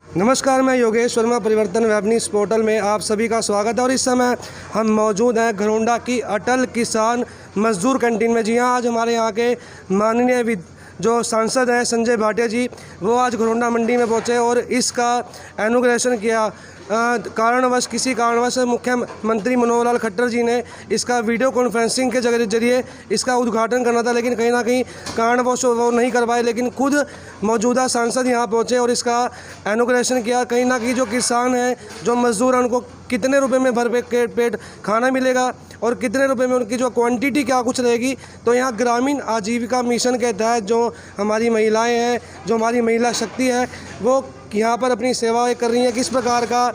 नमस्कार, मैं योगेश वर्मा परिवर्तन वेब न्यूज़ पोर्टल में आप सभी का स्वागत है। और इस समय हम मौजूद हैं घरोंडा की अटल किसान मजदूर कैंटीन में। जी हाँ, आज हमारे यहाँ के माननीय जो सांसद हैं संजय भाटिया जी, वो आज घरोंडा मंडी में पहुँचे और इसका इनॉग्रेशन किया। किसी कारणवश मुख्यमंत्री मनोहर लाल खट्टर जी ने इसका वीडियो कॉन्फ्रेंसिंग के जरिए इसका उद्घाटन करना था, लेकिन कहीं ना कहीं कारणवश वो नहीं कर पाए। लेकिन खुद मौजूदा सांसद यहाँ पहुँचे और इसका इनॉग्रेशन किया। कहीं ना कहीं जो किसान हैं, जो मजदूर हैं, उनको कितने रुपए में भर पेट खाना मिलेगा और कितने रुपए में उनकी जो क्वांटिटी क्या कुछ रहेगी। तो यहाँ ग्रामीण आजीविका मिशन के तहत जो हमारी महिलाएं हैं, जो हमारी महिला शक्ति है, वो यहाँ पर अपनी सेवाएं कर रही हैं। किस प्रकार का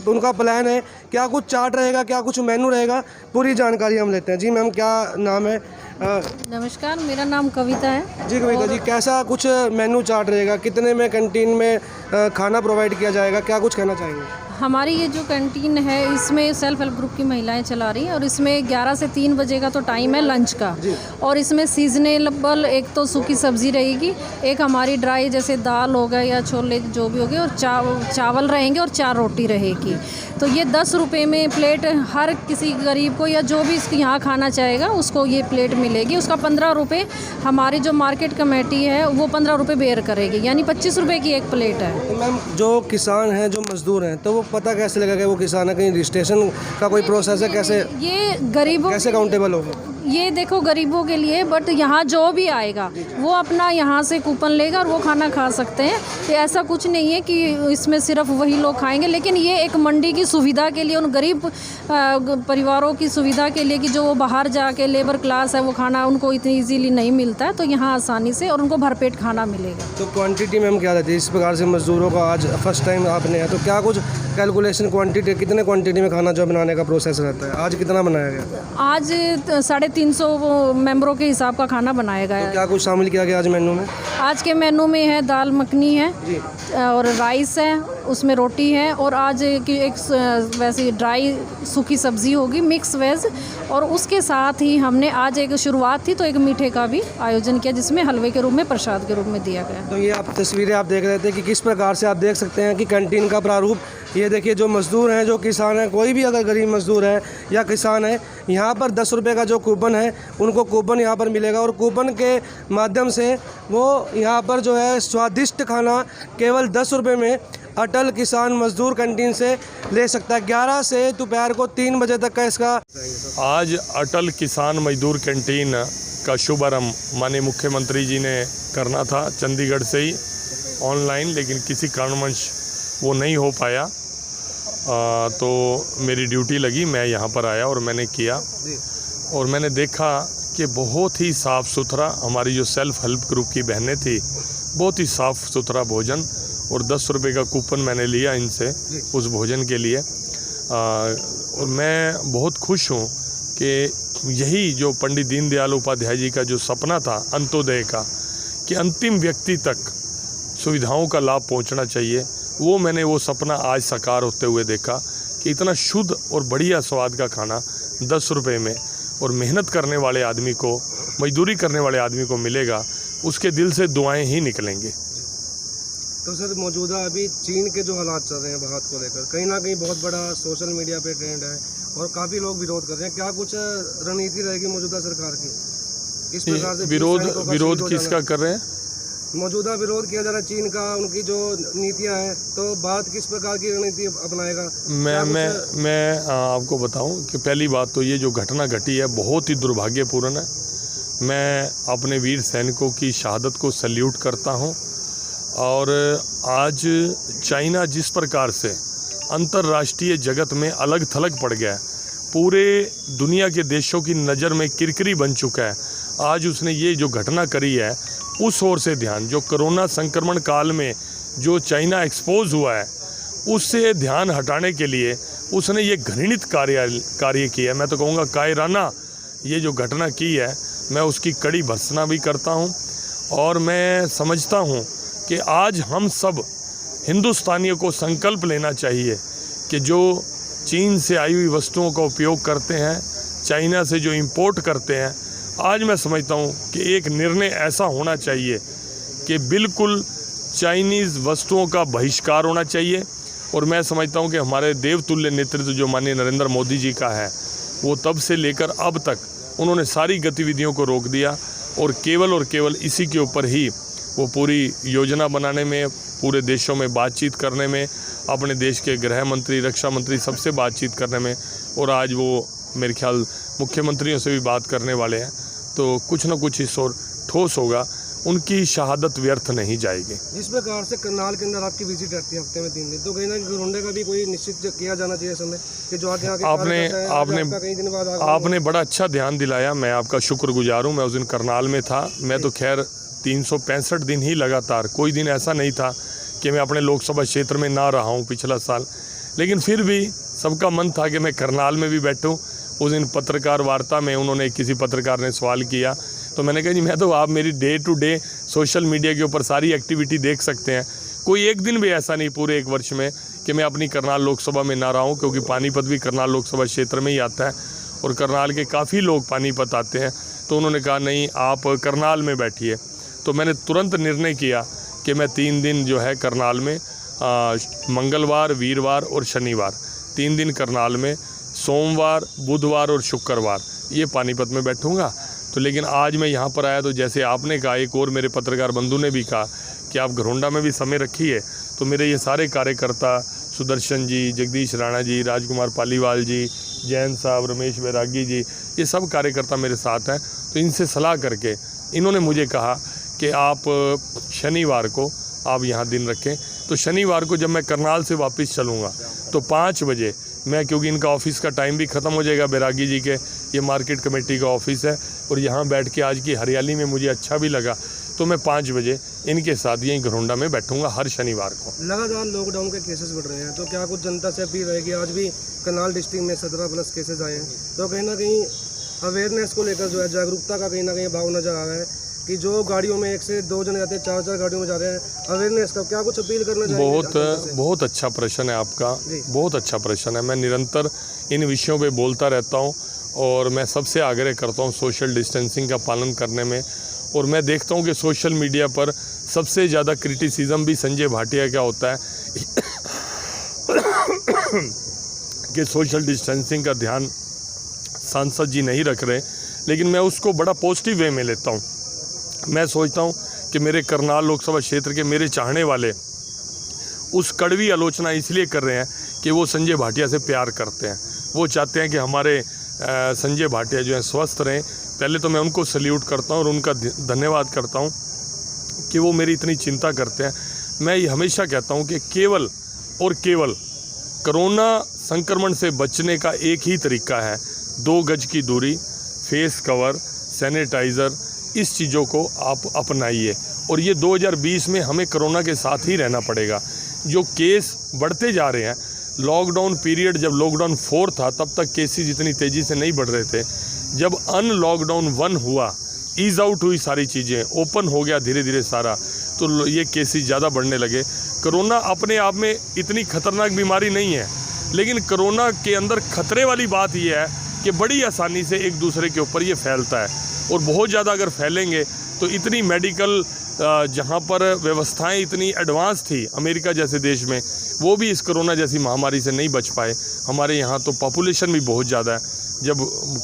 उनका प्लान है, क्या कुछ चार्ट रहेगा, क्या कुछ मेनू रहेगा, पूरी जानकारी हम लेते हैं। जी मैम, क्या नाम है? नमस्कार, मेरा नाम कविता है। जी कविता जी, कैसा कुछ मेनू चार्ट रहेगा, कितने में कैंटीन में खाना प्रोवाइड किया जाएगा, क्या कुछ कहना चाहेंगे? हमारी ये जो कैंटीन है, इसमें सेल्फ हेल्प ग्रुप की महिलाएं चला रही हैं और इसमें 11 से 3 बजे का तो टाइम है लंच का। और इसमें सीजनेबल एक तो सूखी सब्जी रहेगी, एक हमारी ड्राई जैसे दाल हो गया या छोले जो भी हो गए, और चावल रहेंगे और 4 रोटी रहेगी। तो ये 10 रुपये में प्लेट हर किसी गरीब को या जो भी इसके यहाँ खाना चाहेगा उसको ये प्लेट मिलेगी। उसका 15 रुपये हमारी जो मार्केट कमेटी है वो 15 रुपये बेयर करेगी, यानी 25 रुपये की एक प्लेट है। तो मैम, जो किसान हैं, जो मजदूर हैं, तो वो पता कैसे लगेगा कि वो किसान है? कहीं रजिस्ट्रेशन का कोई प्रोसेस है? कैसे ये गरीबों कैसे काउंटेबल होगा? ये देखो गरीबों के लिए, बट यहाँ जो भी आएगा वो अपना यहाँ से कूपन लेगा और वो खाना खा सकते हैं। तो ऐसा कुछ नहीं है कि इसमें सिर्फ वही लोग खाएंगे, लेकिन ये एक मंडी की सुविधा के लिए, उन गरीब परिवारों की सुविधा के लिए कि जो वो बाहर जाके लेबर क्लास है, वो खाना उनको इतनी इजीली नहीं मिलता है, तो यहाँ आसानी से और उनको भरपेट खाना मिलेगा। तो क्वांटिटी में हम क्या रहती है इस प्रकार से मजदूरों का आज फर्स्ट टाइम आपने है, तो क्या कुछ कैलकुलेशन क्वांटिटी, कितने क्वांटिटी में खाना जो बनाने का प्रोसेस रहता है? आज कितना बनाया गया? आज 350 मेंबरों के हिसाब का खाना बनाया गया है। तो क्या कुछ शामिल किया गया आज मेनू में? आज के मेनू में है दाल मखनी है और राइस है, उसमें रोटी है, और आज की एक वैसी ड्राई सूखी सब्जी होगी, मिक्स वेज। और उसके साथ ही हमने आज एक शुरुआत थी तो एक मीठे का भी आयोजन किया, जिसमें हलवे के रूप में, प्रसाद के रूप में दिया गया। तो ये आप तस्वीरें आप देख रहे थे कि किस प्रकार से आप देख सकते हैं कि कैंटीन का प्रारूप। ये देखिए, जो मजदूर हैं, जो किसान हैं, कोई भी अगर गरीब मजदूर है या किसान है, यहाँ पर 10 रुपये का जो कूपन है, उनको कूपन यहाँ पर मिलेगा और कूपन के माध्यम से वो यहाँ पर जो है स्वादिष्ट खाना केवल 10 रुपये में अटल किसान मजदूर कैंटीन से ले सकता है। 11 से दोपहर को 3 बजे तक का इसका। आज अटल किसान मजदूर कैंटीन का शुभारंभ माननीय मुख्यमंत्री जी ने करना था चंडीगढ़ से ही ऑनलाइन, लेकिन किसी कारणवश वो नहीं हो पाया। तो मेरी ड्यूटी लगी, मैं यहाँ पर आया और मैंने किया और मैंने देखा कि बहुत ही साफ़ सुथरा, हमारी जो सेल्फ हेल्प ग्रुप की बहनें थी, बहुत ही साफ़ सुथरा भोजन, और 10 रुपये का कूपन मैंने लिया इनसे उस भोजन के लिए। और मैं बहुत खुश हूँ कि यही जो पंडित दीनदयाल उपाध्याय जी का जो सपना था अंत्योदय का, कि अंतिम व्यक्ति तक सुविधाओं का लाभ पहुँचना चाहिए, वो सपना आज साकार होते हुए देखा कि इतना शुद्ध और बढ़िया स्वाद का खाना 10 रुपये में और मेहनत करने वाले आदमी को, मजदूरी करने वाले आदमी को मिलेगा, उसके दिल से दुआएं ही निकलेंगे। तो सर, मौजूदा अभी चीन के जो हालात चल रहे हैं भारत को लेकर, कहीं ना कहीं बहुत बड़ा सोशल मीडिया पे ट्रेंड है और काफ़ी लोग विरोध कर रहे हैं। क्या कुछ रणनीति रहेगी मौजूदा सरकार की? किस प्रकार से विरोध किसका कर रहे हैं? मौजूदा विरोध किया जा रहा है चीन का, उनकी जो नीतियां हैं, तो भारत किस प्रकार की रणनीति अपनाएगा? मैं आपको बताऊं कि पहली बात तो ये जो घटना घटी है बहुत ही दुर्भाग्यपूर्ण है। मैं अपने वीर सैनिकों की शहादत को सल्यूट करता हूं। और आज चाइना जिस प्रकार से अंतर्राष्ट्रीय जगत में अलग थलग पड़ गया है, पूरे दुनिया के देशों की नज़र में किरकिरी बन चुका है, आज उसने ये जो घटना करी है, उस ओर से ध्यान, जो कोरोना संक्रमण काल में जो चाइना एक्सपोज हुआ है, उससे ध्यान हटाने के लिए उसने ये घृणित कार्य किया है। मैं तो कहूँगा कायराना ये जो घटना की है, मैं उसकी कड़ी भर्त्सना भी करता हूँ। और मैं समझता हूँ कि आज हम सब हिंदुस्तानियों को संकल्प लेना चाहिए कि जो चीन से आई हुई वस्तुओं का उपयोग करते हैं, चाइना से जो इंपोर्ट करते हैं, आज मैं समझता हूँ कि एक निर्णय ऐसा होना चाहिए कि बिल्कुल चाइनीज़ वस्तुओं का बहिष्कार होना चाहिए। और मैं समझता हूं कि हमारे देवतुल्य नेतृत्व जो माननीय नरेंद्र मोदी जी का है, वो तब से लेकर अब तक उन्होंने सारी गतिविधियों को रोक दिया और केवल इसी के ऊपर ही वो पूरी योजना बनाने में, पूरे देशों में बातचीत करने में, अपने देश के गृह मंत्री, रक्षा मंत्री सबसे बातचीत करने में, और आज वो मेरे ख्याल मुख्यमंत्रियों से भी बात करने वाले हैं। तो कुछ ना कुछ इस ओर ठोस होगा, उनकी शहादत व्यर्थ नहीं जाएगी। जिस प्रकार से करनाल के अंदर आपकी विजिट रहती है हफ्ते में 3 दिन, तो कहीं ना कहीं घरोंडे का भी कोई निश्चित किया जाना चाहिए समय कि जो आगे आपने बड़ा अच्छा ध्यान दिलाया, मैं आपका शुक्रगुजार हूँ। मैं उस दिन करनाल में था। मैं तो खैर 365 दिन ही लगातार, कोई दिन ऐसा नहीं था कि मैं अपने लोकसभा क्षेत्र में ना रहा हूँ पिछला साल, लेकिन फिर भी सबका मन था कि मैं करनाल में भी बैठूँ। उस दिन पत्रकार वार्ता में किसी पत्रकार ने सवाल किया, तो मैंने कहा जी मैं तो, आप मेरी day to day social media के ऊपर सारी एक्टिविटी देख सकते हैं। कोई एक दिन भी ऐसा नहीं पूरे 1 वर्ष में कि मैं अपनी करनाल लोकसभा में ना रहा हूँ, क्योंकि पानीपत भी करनाल लोकसभा क्षेत्र में ही आता है और करनाल के काफ़ी लोग पानीपत आते हैं। तो उन्होंने कहा नहीं, आप करनाल में बैठिए। तो मैंने तुरंत निर्णय किया कि मैं 3 दिन जो है करनाल में, मंगलवार, वीरवार और शनिवार 3 दिन करनाल में, सोमवार, बुधवार और शुक्रवार ये पानीपत में बैठूंगा। तो लेकिन आज मैं यहाँ पर आया तो जैसे आपने कहा, एक और मेरे पत्रकार बंधु ने भी कहा कि आप घरोंडा में भी समय रखिए, तो मेरे ये सारे कार्यकर्ता, सुदर्शन जी, जगदीश राणा जी, राजकुमार पालीवाल जी, जैन साहब, रमेश बैरागी जी, ये सब कार्यकर्ता मेरे साथ हैं। तो इनसे सलाह करके इन्होंने मुझे कहा कि आप शनिवार को आप यहाँ दिन रखें। तो शनिवार को जब मैं करनाल से वापस चलूँगा तो 5 बजे मैं, क्योंकि इनका ऑफिस का टाइम भी ख़त्म हो जाएगा, बैरागी जी के, ये मार्केट कमेटी का ऑफिस है और यहाँ बैठ के आज की हरियाली में मुझे अच्छा भी लगा, तो मैं 5 बजे इनके साथ यहीं घरोंडा में बैठूंगा हर शनिवार को। लगातार लॉकडाउन के केसेस बढ़ रहे हैं, तो क्या कुछ जनता से अपील रहेगी? आज भी करनाल डिस्ट्रिक्ट में 17+ केसेस आए हैं, तो कहीं ना कहीं अवेयरनेस को लेकर जो है जागरूकता का कहीं ना कहीं भाव नजर आ रहा है कि जो गाड़ियों में 1 से 2 जने जाते हैं, 4 गाड़ियों में जा रहे हैं, अवेयरनेस का क्या कुछ अपील करना चाहिए? बहुत अच्छा प्रश्न है आपका, बहुत अच्छा प्रश्न है। मैं निरंतर इन विषयों पे बोलता रहता हूँ और मैं सबसे आग्रह करता हूँ सोशल डिस्टेंसिंग का पालन करने में। और मैं देखता हूँ कि सोशल मीडिया पर सबसे ज़्यादा क्रिटिसिज्म भी संजय भाटिया का होता है कि सोशल डिस्टेंसिंग का ध्यान सांसद जी नहीं रख रहे, लेकिन मैं उसको बड़ा पॉजिटिव वे में लेता हूँ। मैं सोचता हूँ कि मेरे करनाल लोकसभा क्षेत्र के मेरे चाहने वाले उस कड़वी आलोचना इसलिए कर रहे हैं कि वो संजय भाटिया से प्यार करते हैं। वो चाहते हैं कि हमारे संजय भाटिया जो है स्वस्थ रहें। पहले तो मैं उनको सल्यूट करता हूँ और उनका धन्यवाद करता हूँ कि वो मेरी इतनी चिंता करते हैं। मैं ये हमेशा कहता हूँ कि केवल और केवल कोरोना संक्रमण से बचने का एक ही तरीका है, 2 गज की दूरी, फेस कवर, सैनिटाइज़र, इस चीज़ों को आप अपनाइए। और ये 2020 में हमें कोरोना के साथ ही रहना पड़ेगा। जो केस बढ़ते जा रहे हैं, लॉकडाउन पीरियड जब लॉकडाउन 4 था तब तक केसेस इतनी तेज़ी से नहीं बढ़ रहे थे। जब अनलॉकडाउन 1 हुआ, ईज़ आउट हुई सारी चीज़ें, ओपन हो गया धीरे धीरे सारा, तो ये केसेस ज़्यादा बढ़ने लगे। कोरोना अपने आप में इतनी खतरनाक बीमारी नहीं है, लेकिन कोरोना के अंदर खतरे वाली बात यह है कि बड़ी आसानी से एक दूसरे के ऊपर ये फैलता है और बहुत ज़्यादा अगर फैलेंगे तो इतनी मेडिकल जहाँ पर व्यवस्थाएं इतनी एडवांस थी अमेरिका जैसे देश में, वो भी इस कोरोना जैसी महामारी से नहीं बच पाए। हमारे यहाँ तो पॉपुलेशन भी बहुत ज़्यादा है, जब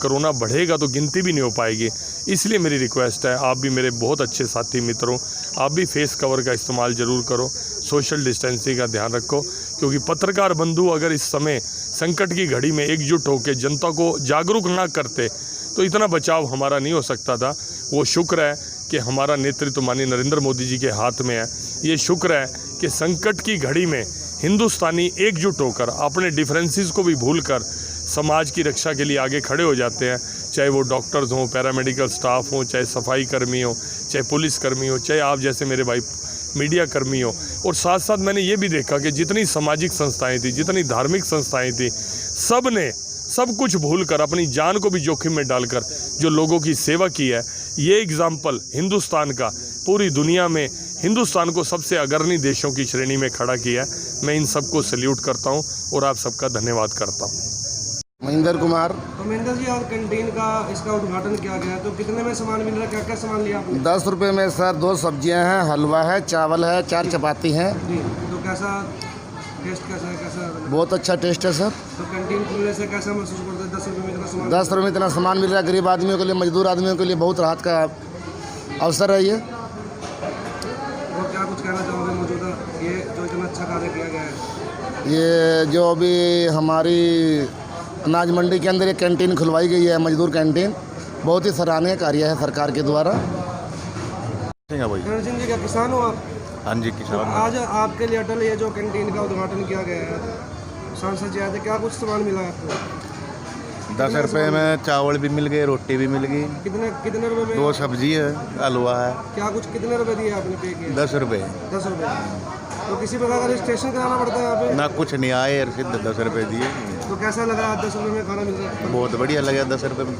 कोरोना बढ़ेगा तो गिनती भी नहीं हो पाएगी। इसलिए मेरी रिक्वेस्ट है, आप भी मेरे बहुत अच्छे साथी मित्र हो, आप भी फेस कवर का इस्तेमाल ज़रूर करो, सोशल डिस्टेंसिंग का ध्यान रखो, क्योंकि पत्रकार बंधु अगर इस समय संकट की घड़ी में एकजुट होकर जनता को जागरूक ना करते तो इतना बचाव हमारा नहीं हो सकता था। वो शुक्र है कि हमारा नेतृत्व माननीय नरेंद्र मोदी जी के हाथ में है। ये शुक्र है कि संकट की घड़ी में हिंदुस्तानी एकजुट होकर अपने डिफरेंसेस को भी भूलकर समाज की रक्षा के लिए आगे खड़े हो जाते हैं, चाहे वो डॉक्टर्स हों, पैरामेडिकल स्टाफ हों, चाहे सफाई कर्मी हो, चाहे पुलिस कर्मी हो, चाहे आप जैसे मेरे भाई मीडिया कर्मी हो। और साथ साथ मैंने ये भी देखा कि जितनी सामाजिक संस्थाएं थी, जितनी धार्मिक संस्थाएं थी, सब ने सब कुछ भूलकर अपनी जान को भी जोखिम में डालकर जो लोगों की सेवा की है, ये एग्जाम्पल हिंदुस्तान का पूरी दुनिया में हिंदुस्तान को सबसे अग्रणी देशों की श्रेणी में खड़ा किया है। मैं इन सबको सल्यूट करता हूँ और आप सबका धन्यवाद करता हूँ। महेंद्र कुमार। तो महेंद्र जी, आज कैंटीन का इसका उद्घाटन किया गया है, तो कितने में सामान मिल रहा है, क्या क्या सामान लिया आपने? 10 रुपये में सर 2 सब्जियां हैं, हलवा है, चावल है, 4 चपाती हैं। जी, तो कैसा टेस्ट कैसा है, कैसा? बहुत अच्छा टेस्ट है सर। तो कैंटीन खुलने से कैसा महसूस करते हैं? 10 रुपये में इतना सामान? 10 रुपये में इतना सामान मिल रहा है, गरीब आदमियों के लिए, मजदूर आदमियों के लिए बहुत राहत का अवसर है ये। और क्या कुछ कहना चाहोगे मौजूदा ये जो इतना अच्छा कार्य किया गया है? ये जो अभी हमारी अनाज मंडी के अंदर एक कैंटीन खुलवाई गई है, मजदूर कैंटीन, बहुत ही सराहनीय कार्य है सरकार के द्वारा। रणजित सिंह जी, क्या किसान हो आप? हाँ जी, तो किसान। आज आपके लिए अटल ये जो कैंटीन का उद्घाटन किया गया है, सांसद जी आए थे, क्या कुछ सामान मिला है आपको? 10 रुपये में चावल भी मिल गए, रोटी भी मिल गई, कितने रुपए में? 2 सब्जी है, हलवा है। क्या कुछ कितने रुपए दिए आपने पे किए? 10 रुपये। 10 रुपए। तो किसी प्रकार का रजिस्ट्रेशन कराना पड़ता है यहाँ पे? ना कुछ नहीं आए, सिर्फ 10 रुपये दिए। तो कैसा लग रहा है 10 रुपए में खाना मिल रहा है? बहुत बढ़िया लगा 10 रुपये में।